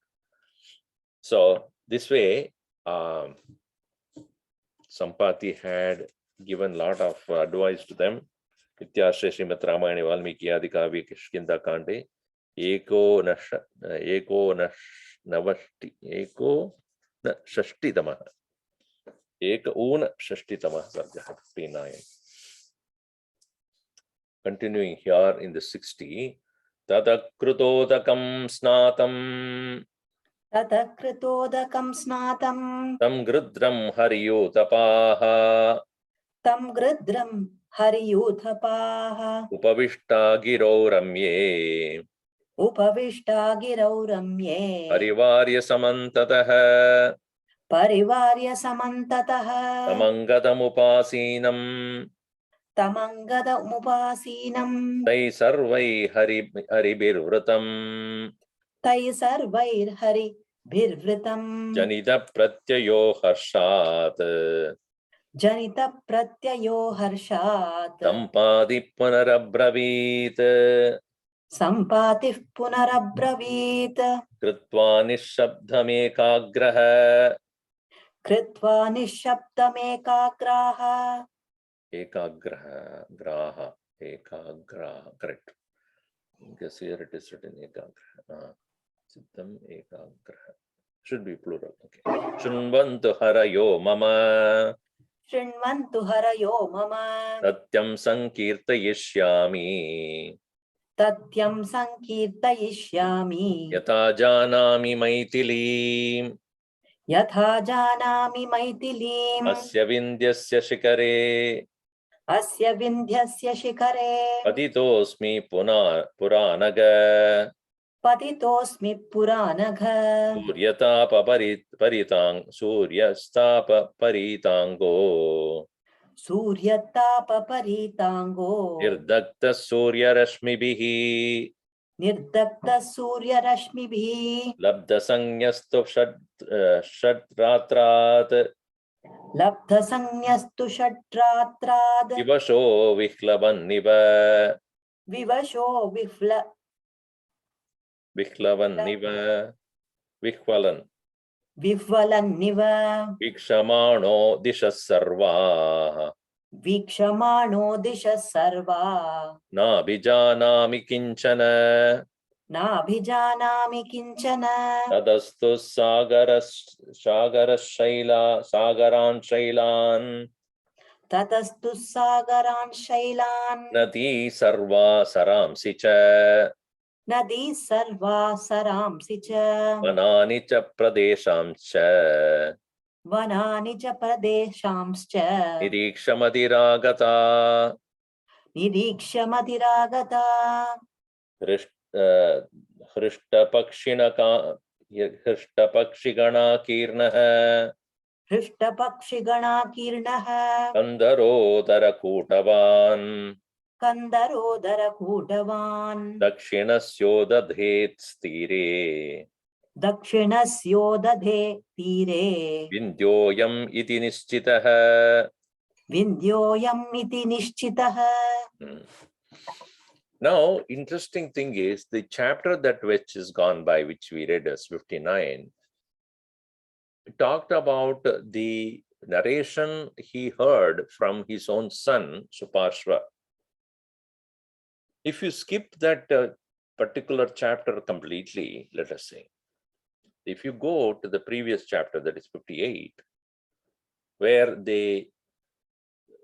So this way, Sampati had given a lot of advice to them. Ityasya Srimad Ramayana Valmiki Adikavi Kishkindha Kande Eko na Shashtitama Sarga 59. Continuing here in the 60, Tadakrutodakam snatam Tam grudram hariyutapaha Upavishta giro ramye Parivarya samantataha Tamangadam Tai sarvai haribirvratam Janita pratyayo harshat Tampadi punarabravit Sampatih punarabravit. Kritva nishabdhamekagraha. Kritva nishabdamekagraha. Ekagraha, graha, ekagraha, correct. Because here it is written ekagraha. Siddham ekagraha. Should be plural. Okay. Shunvantu harayo mama. Shrinvantu harayo mama. Satyam sankirtayishyami. Tatyam sankirtayishyami. Yatha janami maitilim. Yatha janami maitilim. Asya vindyasya shikare. Asya vindhyasya shikare. Patitosmi puranaga. Patitosmi puranagha. Suryatapa suryastapa paritango. Suryatapa paritango. Nirdakta surya rashmibihi. Nirdakta surya rashmibhi. Labda sanyastu shadratrat. Labdha sanyastu shadratrad. Vivasho vihlavanniva. Vivasho Vihlavanniva. Vihvalan. vivvalanniva. Vikshamano dishas sarvaha. Vikshamano disha sarva. Na bijanami kinchana. Nabhijanami kinchana. Tadastu sagaran shailan. Tatastu sagaran shailan. Nati sarva saramsi cha. Nadi sarva saramsi cha. Vanani cha pradesham cha. Vanani cha pradeshamscha. Nirikshamadhiragata. Nirikshamadhiragata. Hrishta kirnaha. Hrishtapakshigana kirnaha. Kandarodara kutavan. Kandarodara kutavan. Dakshinasyodathet stire. Dakshinasyo tire. Vindyoyam iti nischitaha. Vindyoyam iti nishchitaha. Now, interesting thing is the chapter that which is gone by, which we read as 59, talked about the narration he heard from his own son, Suparshva. If you skip that particular chapter completely, let us say, if you go to the previous chapter, that is 58, where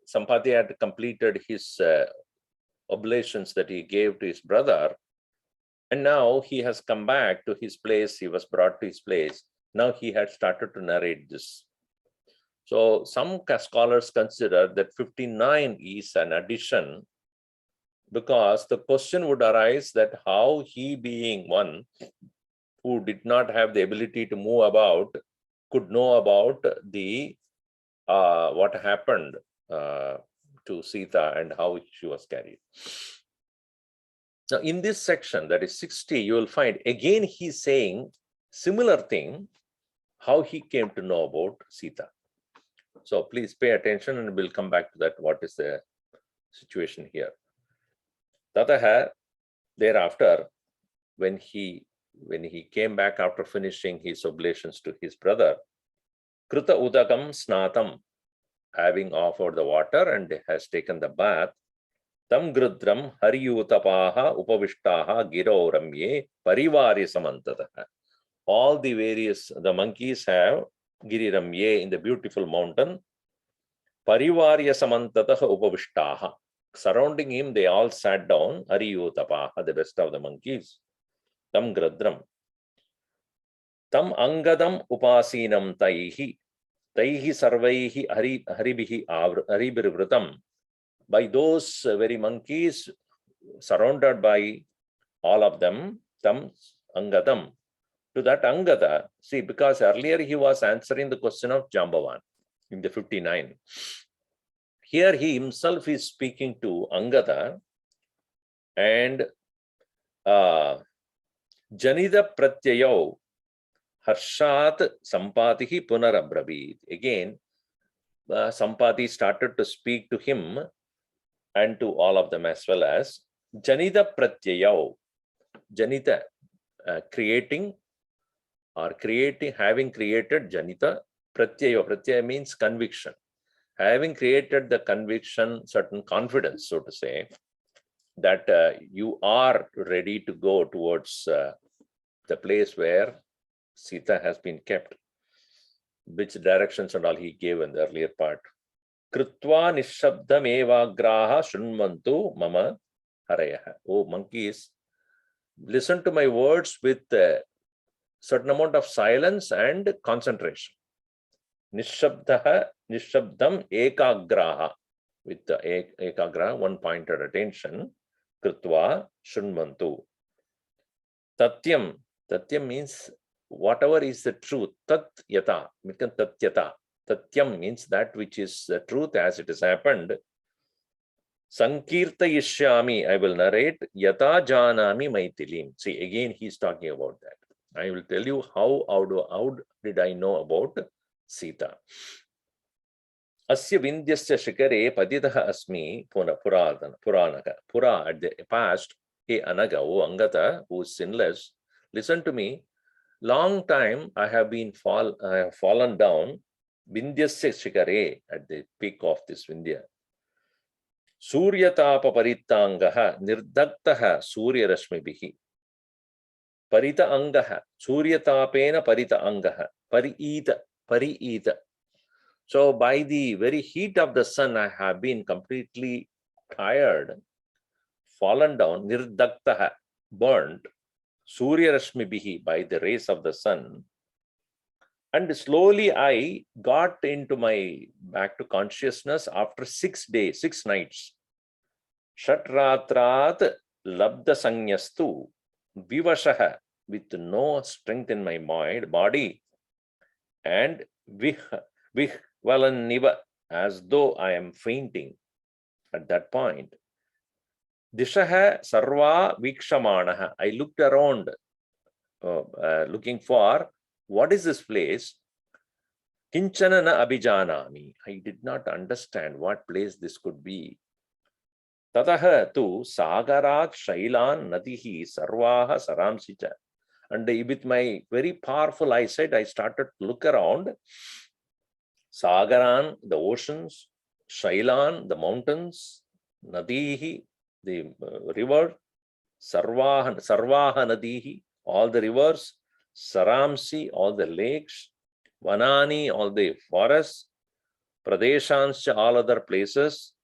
Sampati had completed his oblations that he gave to his brother, and now he has come back to his place, he was brought to his place, now he had started to narrate this. So some scholars consider that 59 is an addition, because the question would arise that how he, being one who did not have the ability to move about, could know about the what happened to Sita and how she was carried. Now in this section, that is 60, you will find again he's saying similar thing, how he came to know about Sita. So please pay attention and we'll come back to that, what is the situation here. Tataha, thereafter, when he came back after finishing his oblations to his brother, Kruta Udakam Snatam, having offered the water and has taken the bath, Tam Grudram Hariyutapaha Upavishtaha Giroramye Parivari Samantataha. All the monkeys have Giriramye in the beautiful mountain, Parivarya Samantataha Upavishtaha. Surrounding him, they all sat down, Hariyutapaha, the best of the monkeys. Tam Grudram. Tam Angadam Upasinam Taihi. Taihi Sarvaihi Haribihi Haribirvrutam. By those very monkeys, surrounded by all of them, Tam Angadam. To that Angada, see, because earlier he was answering the question of Jambavan in the 59. Here he himself is speaking to Angada, and Janida Pratyayau Harshat Sampatihi Punarabravit. Again, Sampati started to speak to him and to all of them as well as Janida Pratyayau. Janita, creating or having created Janita. Pratyaya means conviction. Having created the conviction, certain confidence, so to say, that you are ready to go towards the place where Sita has been kept, which directions and all he gave in the earlier part. Krutva nishabdam evagraha shunmantu mama harayaha. Oh monkeys, listen to my words with a certain amount of silence and concentration. Nishabdam ekagraha, with the ekagraha, one pointed attention. Krutva shunmantu. Tatyam means whatever is the truth. Tat yata, tatyata. Tatyam means that which is the truth as it has happened. Sankirtayishyami, I will narrate. Yata janami maitilim. See, again he's talking about that. I will tell you how did I know about Sita. Asya vindyasya shikare paditaha asmi puranaka. Pura, at the past, hey Anaga, oh Angata, who is sinless, listen to me. Long time I have fallen down. Vindyasya shikare, at the peak of this Vindhya. Suryatapa paritangaha nirdaktaha surya rashmibihi. Parita angaha, suryatapena parita angaha, pariita. So by the very heat of the sun, I have been completely tired, fallen down, nirdaktaha, burnt, surya rashmibihi, by the rays of the sun. And slowly I got into back to consciousness after 6 days, 6 nights. Shatratrat labda sanyastu vivashaha, with no strength in my body, and vihvalaniva, as though I am fainting at that point. Dishaha sarva vikshamanaha, I looked around, looking for what is this place. Kinchana na abhijanami, I did not understand what place this could be. Tataha tu sagarat shailan nadihi sarvaha saramsicha. And with my very powerful eyesight, I started to look around. Sagaran, the oceans, Shailan, the mountains, Nadihi, the river, Sarvaha Nadihi, all the rivers, Saramsi, all the lakes, Vanani, all the forests, Pradeshanscha, all other places,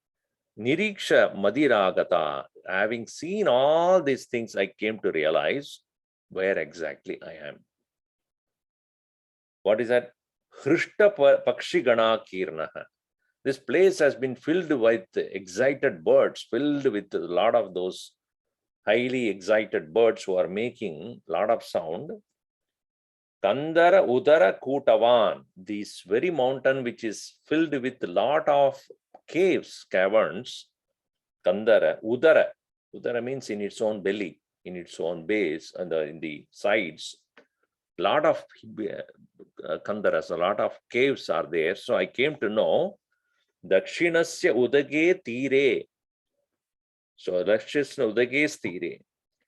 Niriksha Madiragata. Having seen all these things, I came to realize where exactly I am. What is that? Hrishta Pakshigana Kirnaha. This place has been filled with excited birds, filled with a lot of those highly excited birds who are making a lot of sound. Kandara Udara Kutavan, this very mountain which is filled with a lot of caves, caverns. Kandara, Udara. Udara means in its own belly, in its own base, and in the sides. A lot of Kandaras, a lot of caves are there. So I came to know Dakshinasya Udage Tire. So Dakshinasya Udage Tire.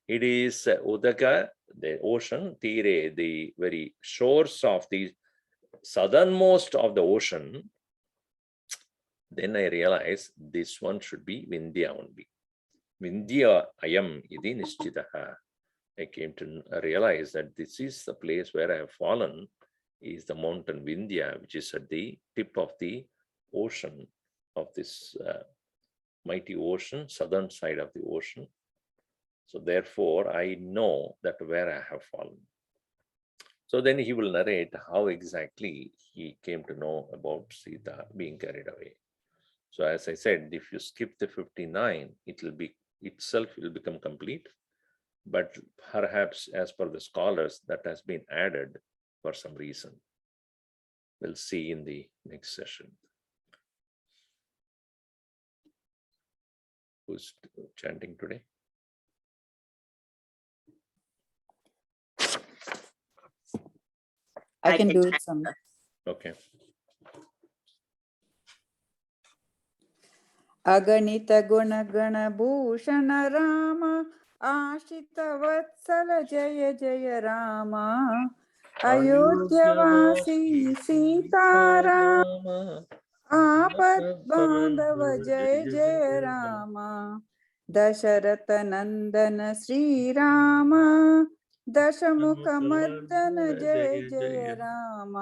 It is Udaga, the ocean, Tire, the very shores of the southernmost of the ocean. Then I realized this one should be Vindhya only. Vindhya ayam idi nishchitaha. I came to realize that this is the place where I have fallen, is the mountain Vindhya, which is at the tip of the ocean, of this mighty ocean, southern side of the ocean. So therefore, I know that where I have fallen. So then he will narrate how exactly he came to know about Sita being carried away. So as I said, if you skip the 59, it will become complete. But perhaps as per the scholars, that has been added for some reason. We'll see in the next session. Who's chanting today? I can do it some. Okay. Aganita guna gana bhushana Rama आश्रित वत्सल जय जय राम अयोध्यवासी सीताराम आपद बांधव जय जय राम दशरथ नंदन श्री राम दशमुख मर्दन जय जय राम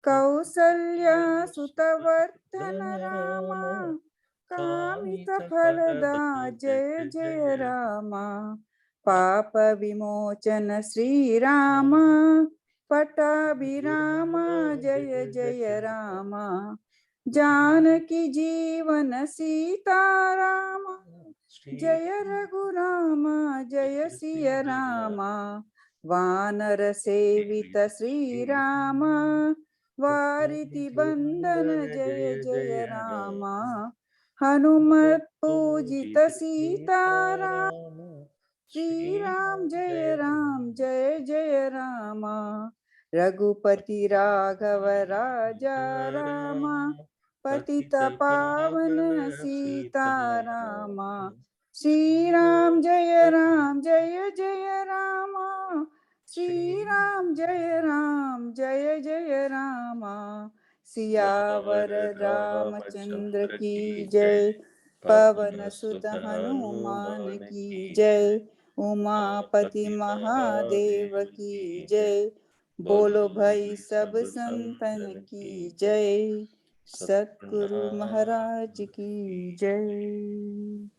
कौसल्या सुतवर्धन राम कामित फलदा जय जय राम पाप विमोचन श्री राम पट्टाभिराम जय जय राम जानकी जीवन सीताराम जय रघुराम जय सिय राम वानर सेवित श्री राम वारिधि बंदन जय जय राम हनुमत पूजित सीताराम श्री राम जय जय राम रघुपति राघव राजा राम पतित पावन सीताराम श्री राम जय जय राम श्री राम जय जय राम सियावर रामचंद्र की जय पवन सुत हनुमान की जय उमापति महादेव की जय बोलो भाई सब संतन की जय सतगुरु महाराज की जय।